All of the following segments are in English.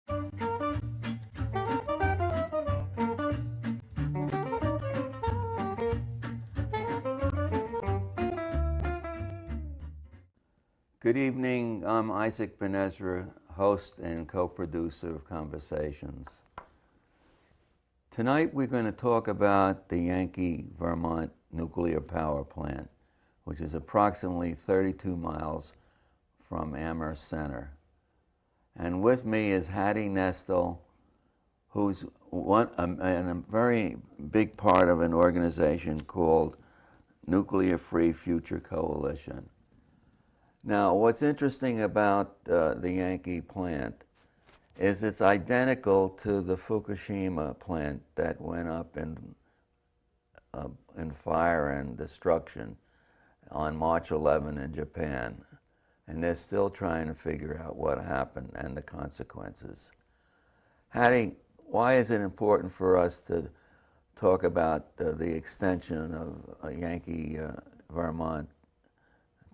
Good evening. I'm Isaac BenEzra, host and co-producer of Conversations. Tonight we're going to talk about the Yankee, Vermont nuclear power plant, which is approximately 32 miles from Amherst Center. And with me is Hattie Nestel, who's a very big part of an organization called Nuclear Free Future Coalition. Now, what's interesting about the Yankee plant is it's identical to the Fukushima plant that went up in fire and destruction on March 11 in Japan. And they're still trying to figure out what happened and the consequences. Hattie, why is it important for us to talk about the extension of Yankee, Vermont,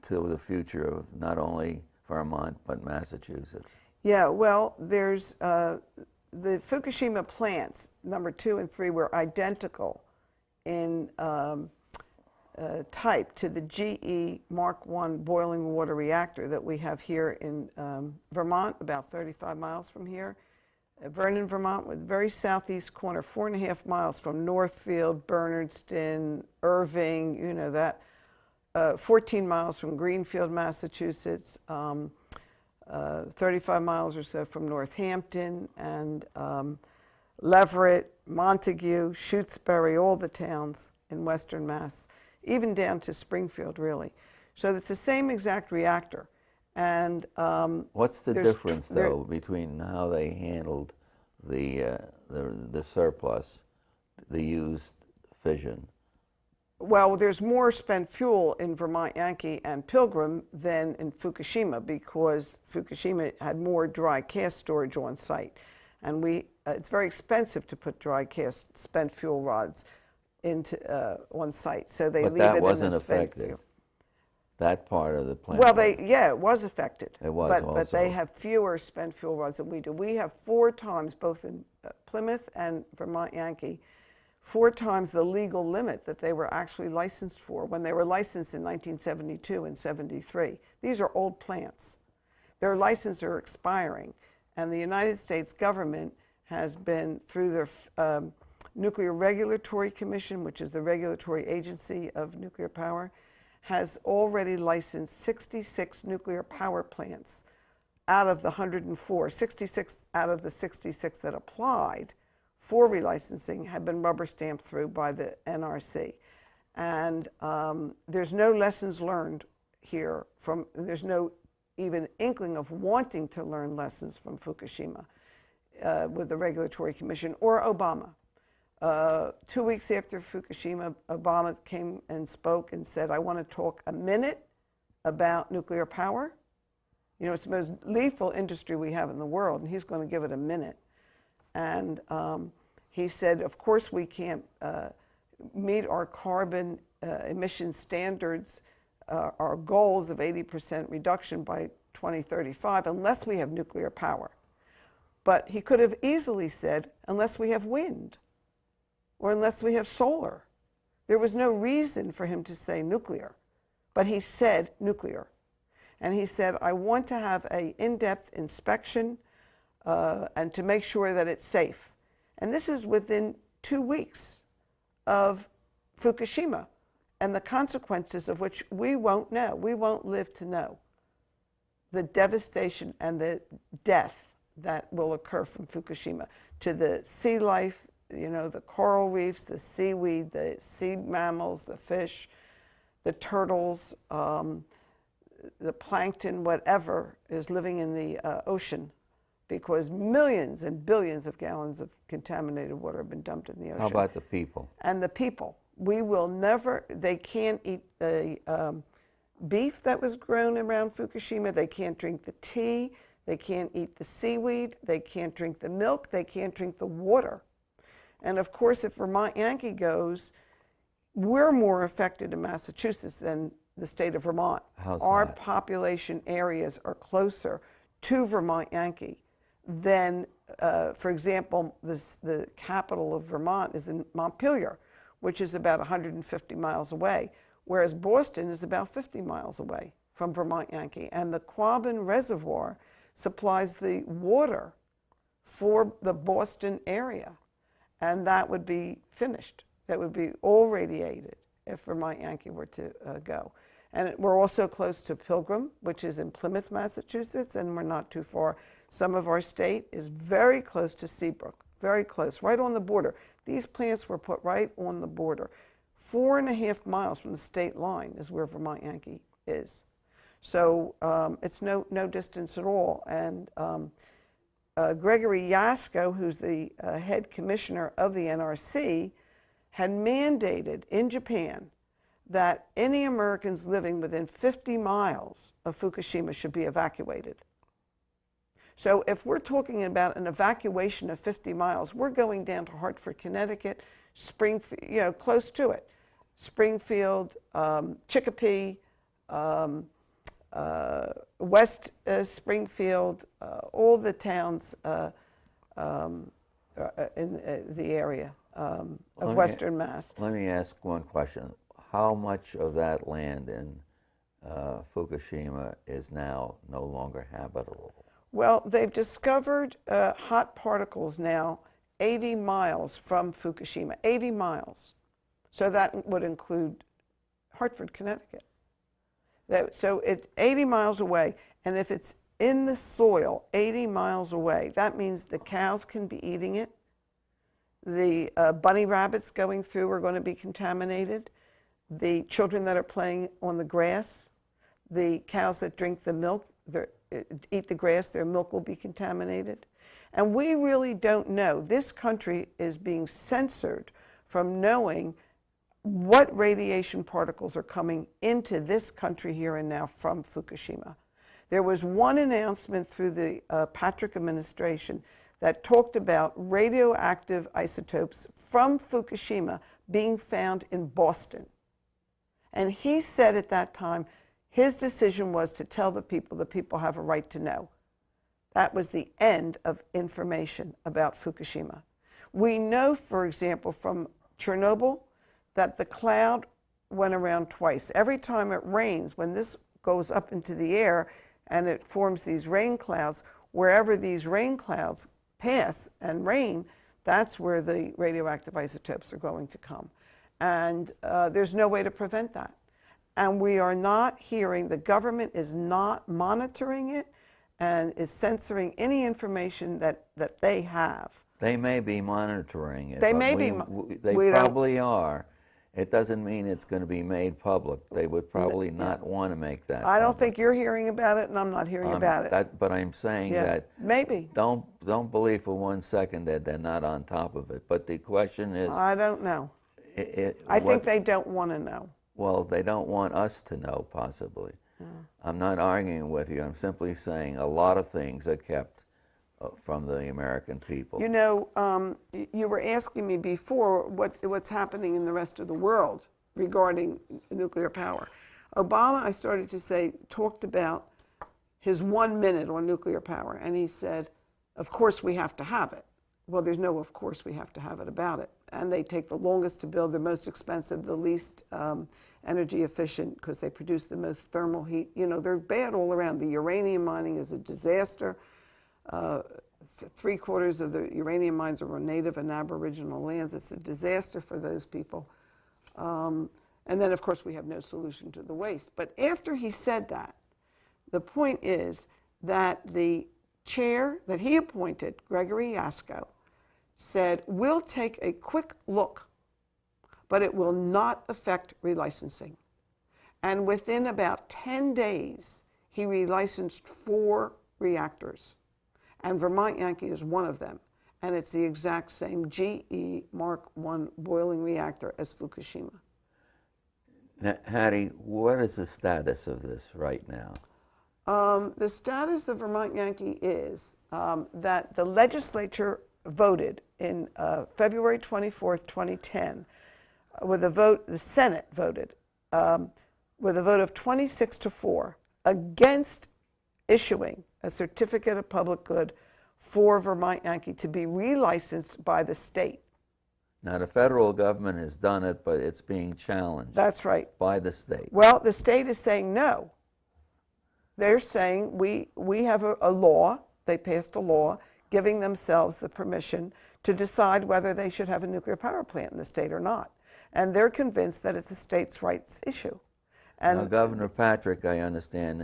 to the future of not only Vermont but Massachusetts? Yeah, well, there's the Fukushima plants, number 2 and 3, were identical in type to the GE Mark I boiling water reactor that we have here in Vermont, about 35 miles from here. Vernon, Vermont, with very southeast corner, 4.5 miles from Northfield, Bernardston, Irving, you know that. 14 miles from Greenfield, Massachusetts, 35 miles or so from Northampton, and Leverett, Montague, Shutesbury, all the towns in western Mass, even down to Springfield, really. So it's the same exact reactor. And what's the difference, though, between how they handled the surplus, the used fission? Well, there's more spent fuel in Vermont Yankee and Pilgrim than in Fukushima, because Fukushima had more dry cast storage on site. And it's very expensive to put dry cast spent fuel rods into on site. So they leave it in the spent fuel. But that wasn't affected, that part of the plant? Well, it was affected. It was also. But they have fewer spent fuel rods than we do. We have 4 times, both in Plymouth and Vermont Yankee, 4 times the legal limit that they were actually licensed for when they were licensed in 1972 and 73. These are old plants. Their licenses are expiring, and the United States government has been, through their Nuclear Regulatory Commission, which is the regulatory agency of nuclear power, has already licensed 66 nuclear power plants out of the 104. 66 out of the 66 that applied for relicensing have been rubber stamped through by the NRC. And there's no lessons learned here there's no even inkling of wanting to learn lessons from Fukushima with the Regulatory Commission or Obama. 2 weeks after Fukushima, Obama came and spoke and said, I want to talk a minute about nuclear power. You know, it's the most lethal industry we have in the world, and he's going to give it a minute. And he said, of course we can't meet our carbon emission standards, our goals of 80% reduction by 2035, unless we have nuclear power. But he could have easily said, unless we have wind, or unless we have solar. There was no reason for him to say nuclear, but he said nuclear. And he said, I want to have an in-depth inspection and to make sure that it's safe. And this is within 2 weeks of Fukushima, and the consequences of which we won't know. We won't live to know the devastation and the death that will occur from Fukushima to the sea life, you know, the coral reefs, the seaweed, the sea mammals, the fish, the turtles, the plankton, whatever is living in the ocean, because millions and billions of gallons of contaminated water have been dumped in the ocean. How about the people? And the people. We will never, they can't eat the beef that was grown around Fukushima. They can't drink the tea. They can't eat the seaweed. They can't drink the milk. They can't drink the water. And of course, if Vermont Yankee goes, we're more affected in Massachusetts than the state of Vermont. How's Our that? population areas are closer to Vermont Yankee than for example, the capital of Vermont is in Montpelier, which is about 150 miles away, whereas Boston is about 50 miles away from Vermont Yankee. And the Quabbin Reservoir supplies the water for the Boston area, and that would be finished. That would be all radiated if Vermont Yankee were to go. And we're also close to Pilgrim, which is in Plymouth, Massachusetts, and we're not too far. Some of our state is very close to Seabrook, very close, right on the border. These plants were put right on the border. 4.5 miles from the state line is where Vermont Yankee is. So it's no distance at all. And Gregory Yasko, who's the head commissioner of the NRC, had mandated in Japan that any Americans living within 50 miles of Fukushima should be evacuated. So if we're talking about an evacuation of 50 miles, we're going down to Hartford, Connecticut, Springfield, close to it, Springfield, Chicopee, West Springfield, all the towns in the area of Western Mass. Let me ask one question. How much of that land in Fukushima is now no longer habitable? Well, they've discovered hot particles now 80 miles from Fukushima, 80 miles. So that would include Hartford, Connecticut. So it's 80 miles away, and if it's in the soil 80 miles away, that means the cows can be eating it. The bunny rabbits going through are going to be contaminated. The children that are playing on the grass, the cows that drink the milk, eat the grass, their milk will be contaminated. And we really don't know. This country is being censored from knowing what radiation particles are coming into this country here and now from Fukushima. There was one announcement through the Patrick administration that talked about radioactive isotopes from Fukushima being found in Boston. And he said at that time, his decision was to tell the people have a right to know. That was the end of information about Fukushima. We know, for example, from Chernobyl, that the cloud went around twice. Every time it rains, when this goes up into the air and it forms these rain clouds, wherever these rain clouds pass and rain, that's where the radioactive isotopes are going to come. And there's no way to prevent that. And we are not hearing, the government is not monitoring it and is censoring any information that they have. They may be monitoring it. They may be. They probably are. It doesn't mean it's going to be made public. They would probably not want to make that I don't public. think you're hearing about it, and I'm not hearing about it. But I'm saying that maybe. Don't believe for 1 second that they're not on top of it. But the question is, I don't know. I think they don't want to know. Well, they don't want us to know, possibly. I'm not arguing with you. I'm simply saying a lot of things are kept from the American people. You know, you were asking me before what's happening in the rest of the world regarding nuclear power. Obama, I started to say, talked about his 1 minute on nuclear power, and he said, of course we have to have it. Well, there's no of course we have to have it about it. And they take the longest to build, the most expensive, the least energy efficient, because they produce the most thermal heat. You know, they're bad all around. The uranium mining is a disaster. 3/4 of the uranium mines are on native and aboriginal lands. It's a disaster for those people. And then, of course, we have no solution to the waste. But after he said that, the point is that the chair that he appointed, Gregory Yasko, said, we'll take a quick look, but it will not affect relicensing. And within about 10 days, he relicensed 4 reactors. And Vermont Yankee is one of them. And it's the exact same GE Mark I boiling reactor as Fukushima. Now, Hattie, what is the status of this right now? The status of Vermont Yankee is that the legislature voted in February 24th, 2010, with a vote, the Senate voted, with a vote of 26-4 against issuing a certificate of public good for Vermont Yankee to be relicensed by the state. Now, the federal government has done it, but it's being challenged. That's right. By the state. Well, the state is saying no. They're saying we have a law, they passed a law giving themselves the permission to decide whether they should have a nuclear power plant in the state or not. And they're convinced that it's a states' rights issue. And now, Governor Patrick, I understand,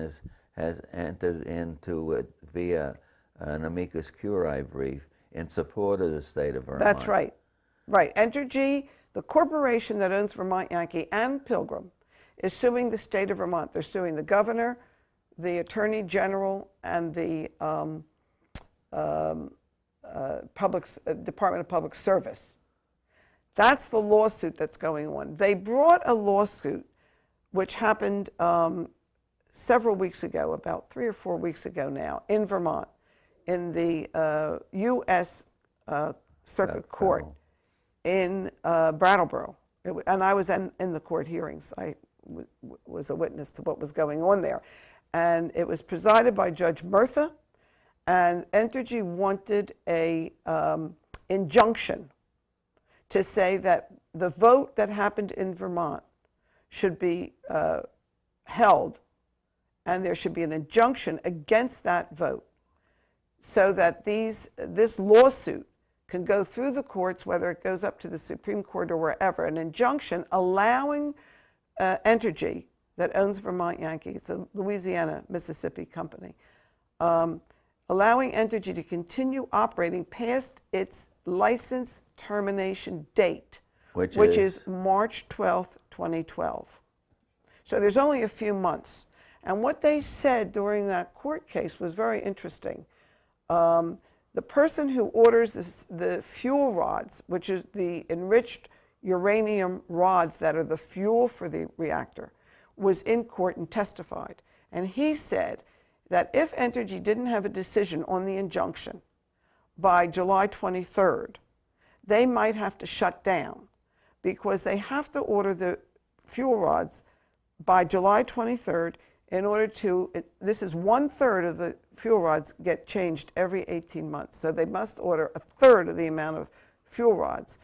has entered into it via an amicus curiae brief in support of the state of Vermont. That's right. Right. Entergy, the corporation that owns Vermont Yankee and Pilgrim, is suing the state of Vermont. They're suing the governor, the attorney general, and the Department of Public Service. That's the lawsuit that's going on. They brought a lawsuit which happened several weeks ago, about 3 or 4 weeks ago now, in Vermont, in the U.S. Circuit Court in Brattleboro. And I was in the court hearings. I was a witness to what was going on there. And it was presided by Judge Murtha, and Entergy wanted a injunction to say that the vote that happened in Vermont should be held, and there should be an injunction against that vote, so that this lawsuit can go through the courts, whether it goes up to the Supreme Court or wherever, an injunction allowing Entergy, that owns Vermont Yankee, it's a Louisiana, Mississippi company, allowing Entergy to continue operating past its license termination date, which is March 12th, 2012. So there's only a few months. And what they said during that court case was very interesting. The person who orders the fuel rods, which is the enriched uranium rods that are the fuel for the reactor, was in court and testified. And he said that if Entergy didn't have a decision on the injunction by July 23rd, they might have to shut down, because they have to order the fuel rods by July 23rd in order to, this is 1/3 of the fuel rods get changed every 18 months. So they must order 1/3 of the amount of fuel rods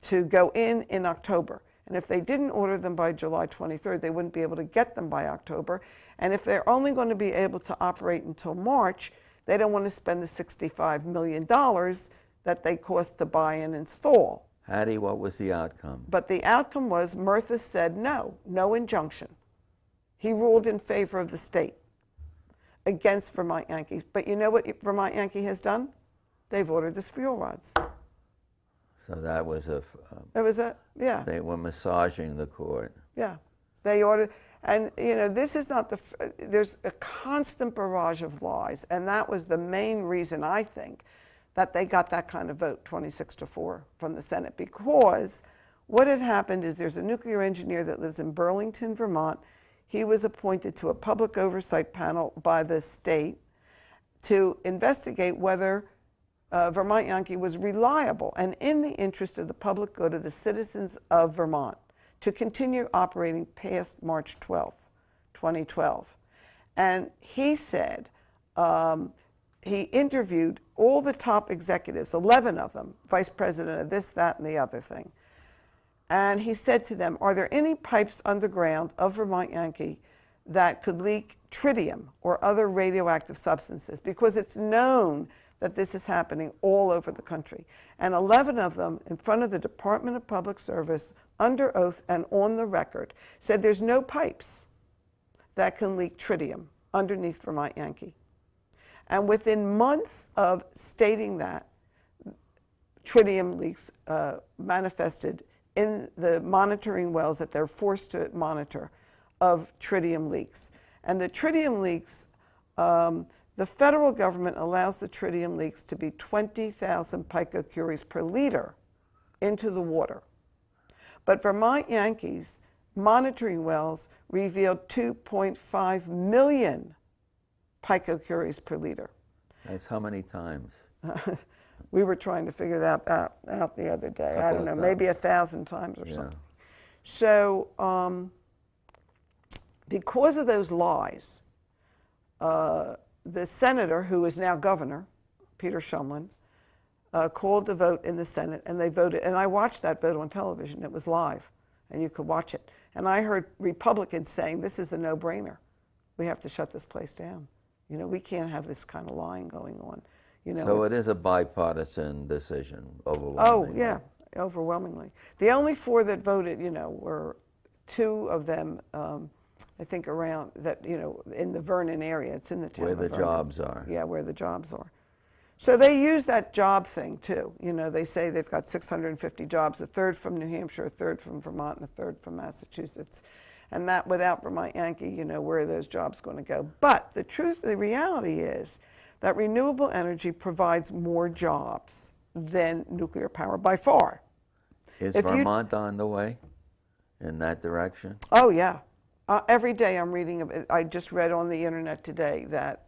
to go in October. And if they didn't order them by July 23rd, they wouldn't be able to get them by October. And if they're only going to be able to operate until March, they don't want to spend the $65 million that they cost to buy and install. Hattie, what was the outcome? But the outcome was Murtha said no injunction. He ruled in favor of the state against Vermont Yankees. But you know what Vermont Yankee has done? They've ordered the fuel rods. So that was yeah. They were massaging the court. Yeah, they ordered, and you know, this is not there's a constant barrage of lies, and that was the main reason, I think, that they got that kind of vote, 26-4 from the Senate, because what had happened is there's a nuclear engineer that lives in Burlington, Vermont. He was appointed to a public oversight panel by the state to investigate whether Vermont Yankee was reliable and in the interest of the public good of the citizens of Vermont to continue operating past March 12th, 2012. And he said, he interviewed all the top executives, 11 of them, vice president of this, that, and the other thing. And he said to them, are there any pipes underground of Vermont Yankee that could leak tritium or other radioactive substances? Because it's known that this is happening all over the country. And 11 of them, in front of the Department of Public Service, under oath and on the record, said there's no pipes that can leak tritium underneath Vermont Yankee. And within months of stating that, tritium leaks manifested in the monitoring wells that they're forced to monitor of tritium leaks. And the tritium leaks, the federal government allows the tritium leaks to be 20,000 picocuries per liter into the water. But Vermont Yankees monitoring wells revealed 2.5 million picocuries per liter. That's how many times? We were trying to figure that out the other day. I don't know, maybe 1,000 times or something. So because of those lies, the senator, who is now governor, Peter Shumlin, called the vote in the Senate, and they voted. And I watched that vote on television. It was live, and you could watch it. And I heard Republicans saying, this is a no-brainer. We have to shut this place down. You know, we can't have this kind of lying going on. You know, so it is a bipartisan decision, overwhelmingly. Oh, yeah, overwhelmingly. The only 4 that voted, you know, were 2 of them, I think, around that, you know, in the Vernon area. It's in the town where of the Vernon. jobs are. Yeah, where the jobs are. So they use that job thing, too. You know, they say they've got 650 jobs, a third from New Hampshire, a third from Vermont, and a third from Massachusetts. And that, without Vermont Yankee, you know, where are those jobs going to go? But the reality is that renewable energy provides more jobs than nuclear power by far. Is Vermont on the way in that direction? Oh, yeah. Every day I'm reading, I just read on the internet today that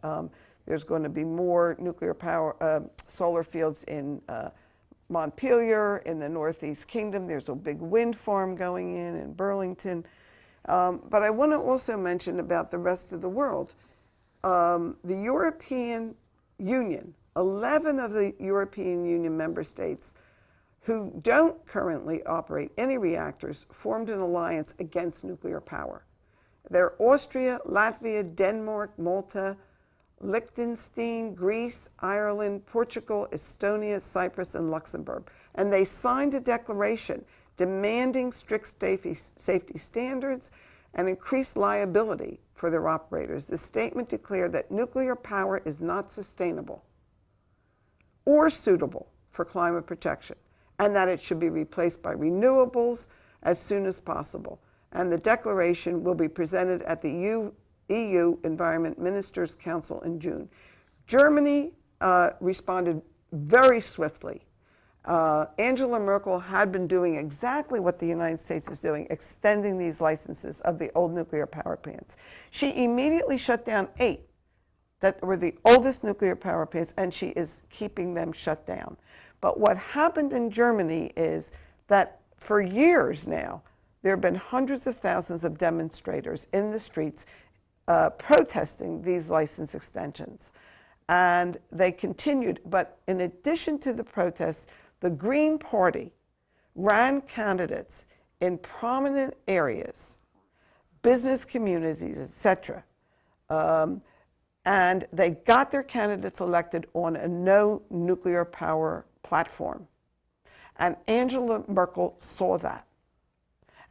there's going to be more nuclear power, solar fields in Montpelier, in the Northeast Kingdom. There's a big wind farm going in Burlington. But I want to also mention about the rest of the world. The European Union, 11 of the European Union member states who don't currently operate any reactors formed an alliance against nuclear power. They're Austria, Latvia, Denmark, Malta, Liechtenstein, Greece, Ireland, Portugal, Estonia, Cyprus, and Luxembourg. And they signed a declaration demanding strict safety standards and increased liability for their operators. The statement declared that nuclear power is not sustainable or suitable for climate protection, and that it should be replaced by renewables as soon as possible. And the declaration will be presented at the EU Environment Ministers' Council in June. Germany responded very swiftly. Angela Merkel had been doing exactly what the United States is doing, extending these licenses of the old nuclear power plants. She immediately shut down 8 that were the oldest nuclear power plants, and she is keeping them shut down. But what happened in Germany is that for years now, there have been hundreds of thousands of demonstrators in the streets protesting these license extensions. And they continued, but in addition to the protests, the Green Party ran candidates in prominent areas, business communities, etc. And they got their candidates elected on a no nuclear power platform. And Angela Merkel saw that.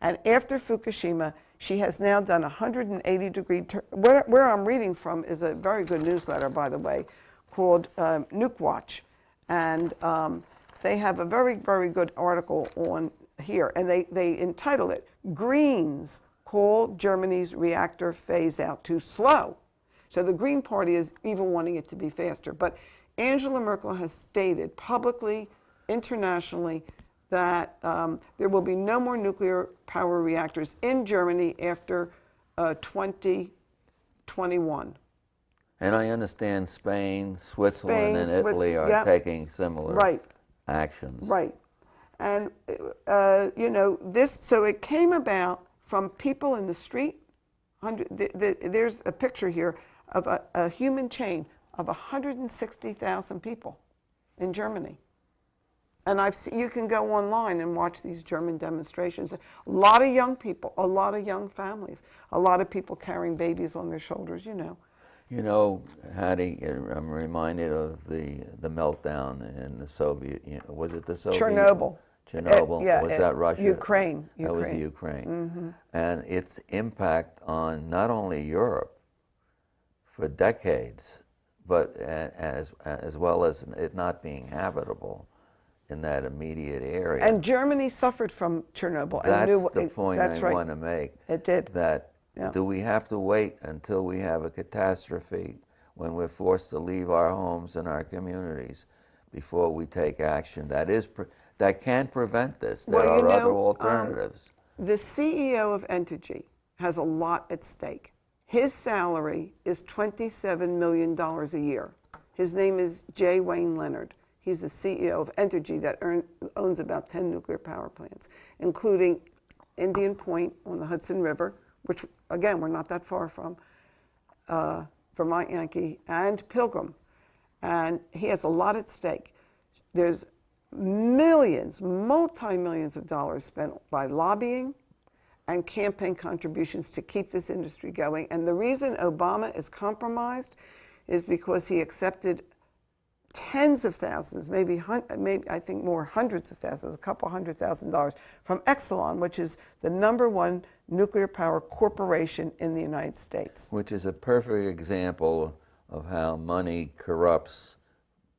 And after Fukushima, she has now done 180-degree where I'm reading from is a very good newsletter, by the way, called Nuke Watch. And they have a very, very good article on here. And they entitle it, Greens Call Germany's Reactor Phase Out Too Slow. So the Green Party is even wanting it to be faster. But Angela Merkel has stated publicly, internationally, that there will be no more nuclear power reactors in Germany after 2021. And I understand Spain, Switzerland, and Italy are taking similar actions. Right. And, you know, so it came about from people in the street. There's a picture here of a human chain of 160,000 people in Germany. And you can go online and watch these German demonstrations. A lot of young people, a lot of young families, a lot of people carrying babies on their shoulders, you know. You know, Hattie, I'm reminded of the meltdown in the Soviet, was it the Soviet? Chernobyl. Was that Russia? Ukraine. That was Ukraine. Mm-hmm. And its impact on not only Europe for decades, but as well as it not being habitable in that immediate area. And Germany suffered from Chernobyl. That's the point I want to make. It did. That do we have to wait until we have a catastrophe when we're forced to leave our homes and our communities before we take action? That can prevent this. There are other alternatives. The CEO of Entergy has a lot at stake. His salary is $27 million a year. His name is J. Wayne Leonard. He's the CEO of Entergy that owns about 10 nuclear power plants, including Indian Point on the Hudson River, which, again, we're not that far from, Vermont Yankee, and Pilgrim. and he has a lot at stake. There's millions, multi-millions of dollars spent by lobbying and campaign contributions to keep this industry going. And the reason Obama is compromised is because he accepted tens of thousands, maybe I think more, hundreds of thousands, a couple $100,000 from Exelon, which is the #1 nuclear power corporation in the United States. Which is a perfect example of how money corrupts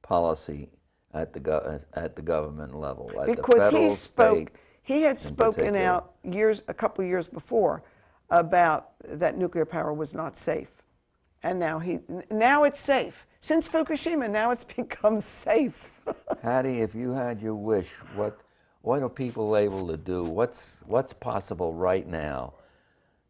policy at the government level, at the Because federal, state, he had spoken particular. out a couple years before about that nuclear power was not safe. And now it's safe. Since Fukushima, now it's become safe. Hattie, if you had your wish, what are people able to do? What's possible right now?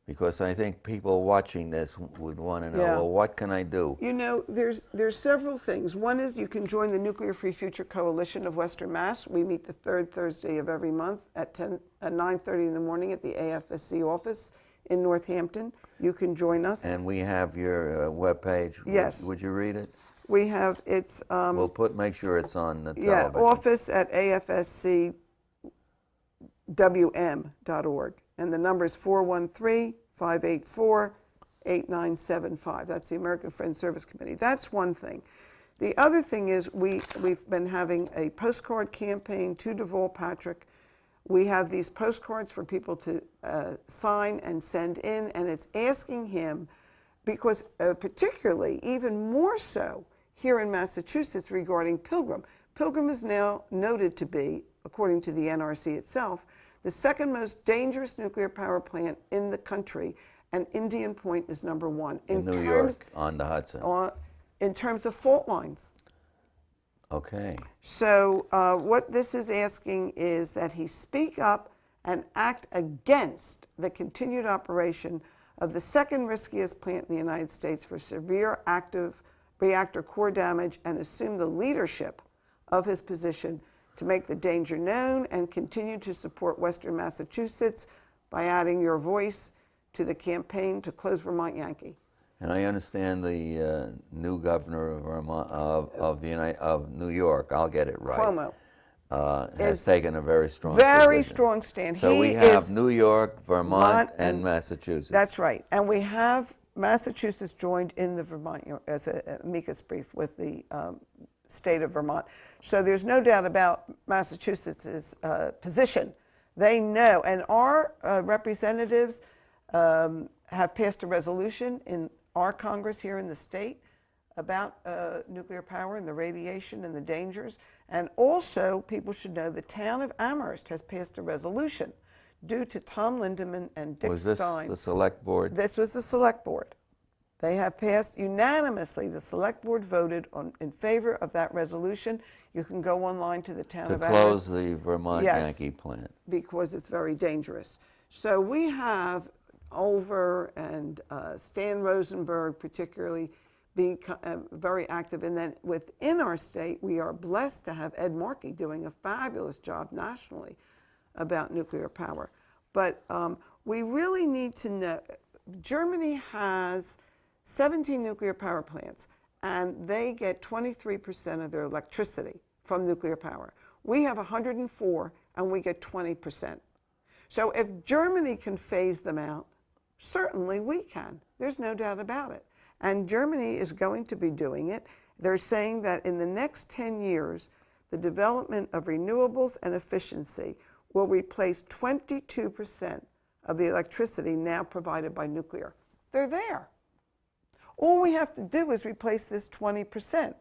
Because I think people watching this would want to know, Yeah. well, what can I do? You know, there's several things. One is you can join the Nuclear Free Future Coalition of Western Mass. We meet the third Thursday of every month at 9:30 in the morning at the AFSC office in Northampton. You can join us. And we have your webpage. Yes. Would you read it? We have, it's... We'll make sure it's on the yeah, television. office at afscwm.org. And the number is 413-584-8975. That's the American Friends Service Committee. That's one thing. The other thing is we've been having a postcard campaign to DeVol Patrick. We have these postcards for people to sign and send in, and it's asking him, because particularly, even more so, here in Massachusetts regarding Pilgrim. Pilgrim is now noted to be, according to the NRC itself, the second most dangerous nuclear power plant in the country, and Indian Point is #1. In New York, on the Hudson. In terms of fault lines. Okay. So what this is asking is that he speak up and act against the continued operation of the second riskiest plant in the United States for severe active reactor core damage, and assume the leadership of his position to make the danger known and continue to support Western Massachusetts by adding your voice to the campaign to close Vermont Yankee. And I understand the new governor of Vermont, of New York, I'll get it right. Cuomo. Has taken a very strong position. Strong stand. So we have New York, Vermont, and Massachusetts. That's right. And we have Massachusetts joined in the Vermont as an amicus brief with the state of Vermont. So there's no doubt about Massachusetts' position. They know. And our representatives have passed a resolution in our Congress here in the state about nuclear power and the radiation and the dangers. And also, people should know the town of Amherst has passed a resolution due to Tom Lindemann and Dick Was this Stein. the select board? This was the select board. They have passed unanimously. The select board voted in favor of that resolution. You can go online to the town of Amherst. To close the Vermont Yankee plant. Because it's very dangerous. So we have Olver and Stan Rosenberg particularly being very active. And then within our state, we are blessed to have Ed Markey doing a fabulous job nationally about nuclear power. But we really need to know, Germany has 17 nuclear power plants, and they get 23% of their electricity from nuclear power. We have 104, and we get 20%. So if Germany can phase them out, certainly we can. There's no doubt about it. And Germany is going to be doing it. They're saying that in the next 10 years, the development of renewables and efficiency will replace 22% of the electricity now provided by nuclear. They're there. All we have to do is replace this 20%.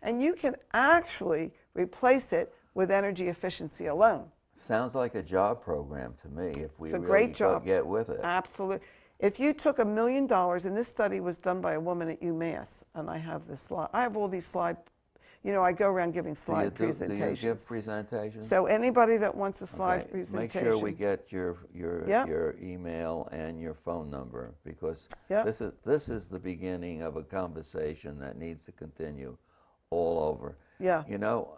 And you can actually replace it with energy efficiency alone. Sounds like a job program to me if we It's a really great job. get with it. Absolutely. If you took $1 million, and this study was done by a woman at UMass, and I have this slide. I have all these slide, you know, I go around giving slide presentations. Do you give presentations? So anybody that wants a slide presentation. Make sure we get your email and your phone number, because this is the beginning of a conversation that needs to continue all over. Yeah. You know,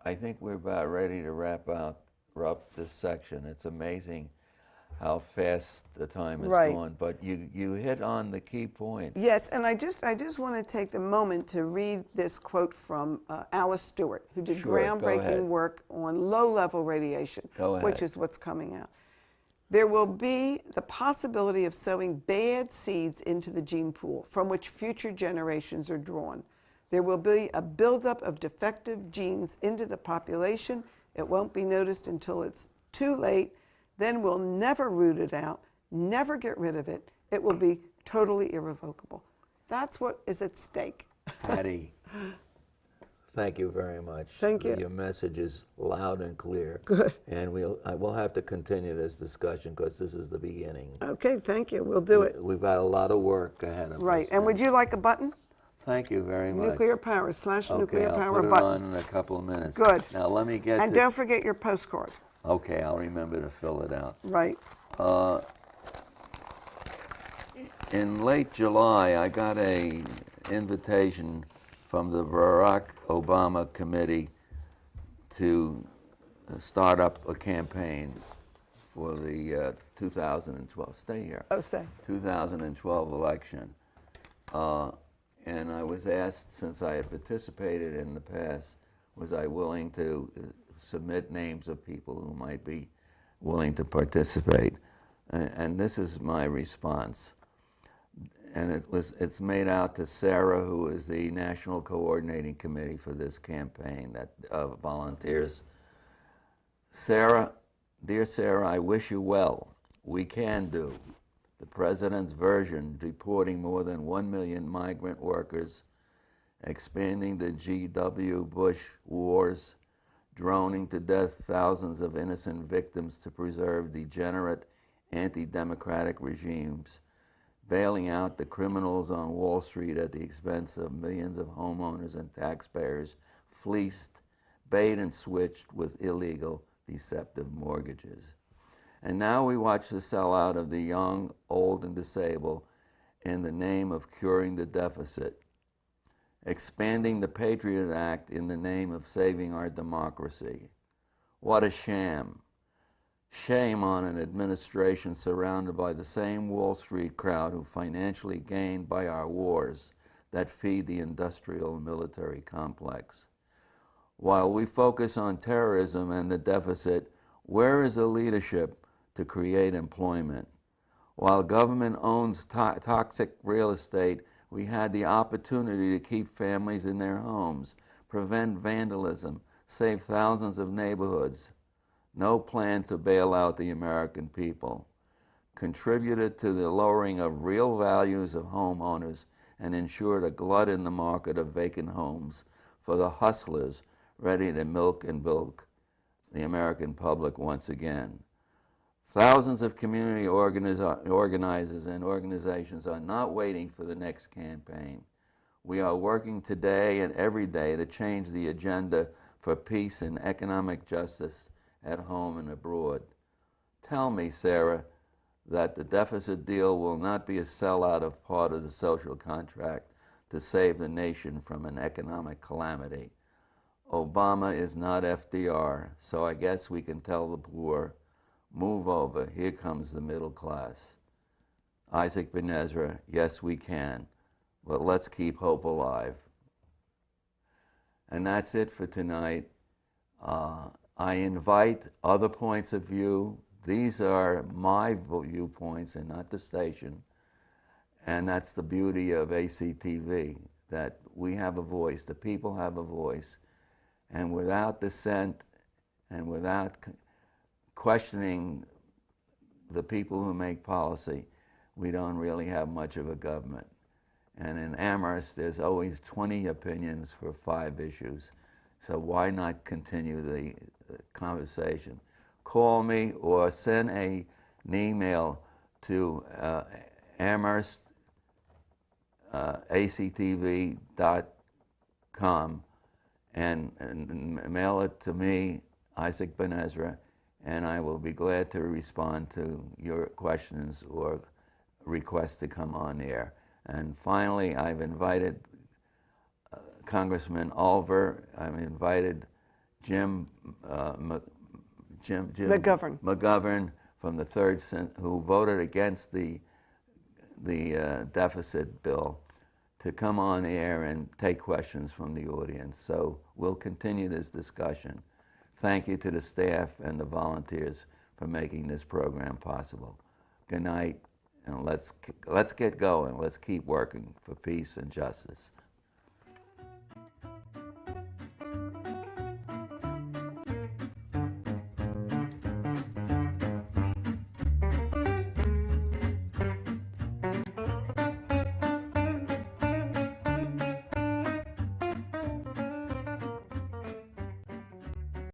I think we're about ready to wrap up this section. It's amazing how fast the time has Right. gone, but you hit on the key points. Yes, and I just want to take the moment to read this quote from Alice Stewart, who did Sure, go groundbreaking ahead. work on low-level radiation, Go which ahead. is what's coming out. There will be the possibility of sowing bad seeds into the gene pool from which future generations are drawn. There will be a buildup of defective genes into the population. It won't be noticed until it's too late. Then we'll never root it out, never get rid of it. It will be totally irrevocable. That's what is at stake. Hattie, thank you very much. Thank you. Your message is loud and clear. Good. And we'll have to continue this discussion because this is the beginning. Okay, thank you. We'll do it. We've got a lot of work ahead of us. Right. And would you like a button? Thank you very much. Nuclear power / nuclear Okay, power I'll put it button. on in a couple of minutes. Good. Now let me get And to... don't forget your postcard. Okay, I'll remember to fill it out. Right. In late July, I got an invitation from the Barack Obama committee to start up a campaign for the 2012, stay here, Oh, stay. 2012 election. And I was asked, since I had participated in the past, was I willing to submit names of people who might be willing to participate. And this is my response. And it's made out to Sarah, who is the National Coordinating Committee for this campaign that volunteers. Sarah, dear Sarah, I wish you well. We can do. The president's version deporting more than 1 million migrant workers, expanding the G.W. Bush wars, droning to death thousands of innocent victims to preserve degenerate anti-democratic regimes, bailing out the criminals on Wall Street at the expense of millions of homeowners and taxpayers, fleeced, bait and switched with illegal, deceptive mortgages. And now we watch the sellout of the young, old, and disabled in the name of curing the deficit, expanding the Patriot Act in the name of saving our democracy. What a sham. Shame on an administration surrounded by the same Wall Street crowd who financially gained by our wars that feed the industrial and military complex. While we focus on terrorism and the deficit, where is the leadership to create employment? While government owns toxic real estate, we had the opportunity to keep families in their homes, prevent vandalism, save thousands of neighborhoods. No plan to bail out the American people. Contributed to the lowering of real values of homeowners and ensured a glut in the market of vacant homes for the hustlers ready to milk and bilk the American public once again. Thousands of community organizers and organizations are not waiting for the next campaign. We are working today and every day to change the agenda for peace and economic justice at home and abroad. Tell me, Sarah, that the deficit deal will not be a sellout of part of the social contract to save the nation from an economic calamity. Obama is not FDR, so I guess we can tell the poor, move over, here comes the middle class. Isaac BenEzra, yes we can, but let's keep hope alive. And that's it for tonight. I invite other points of view. These are my viewpoints and not the station. And that's the beauty of ACTV, that we have a voice, the people have a voice. And without dissent and without questioning the people who make policy, we don't really have much of a government. And in Amherst, there's always 20 opinions for 5 issues. So why not continue the conversation? Call me or send an email to Amherst, actv.com and mail it to me, Isaac BenEzra, and I will be glad to respond to your questions or requests to come on air. And finally, I've invited Congressman Oliver, I've invited Jim McGovern from the who voted against the deficit bill to come on air and take questions from the audience. So we'll continue this discussion. Thank you to the staff and the volunteers for making this program possible. Good night, and let's get going. Let's keep working for peace and justice.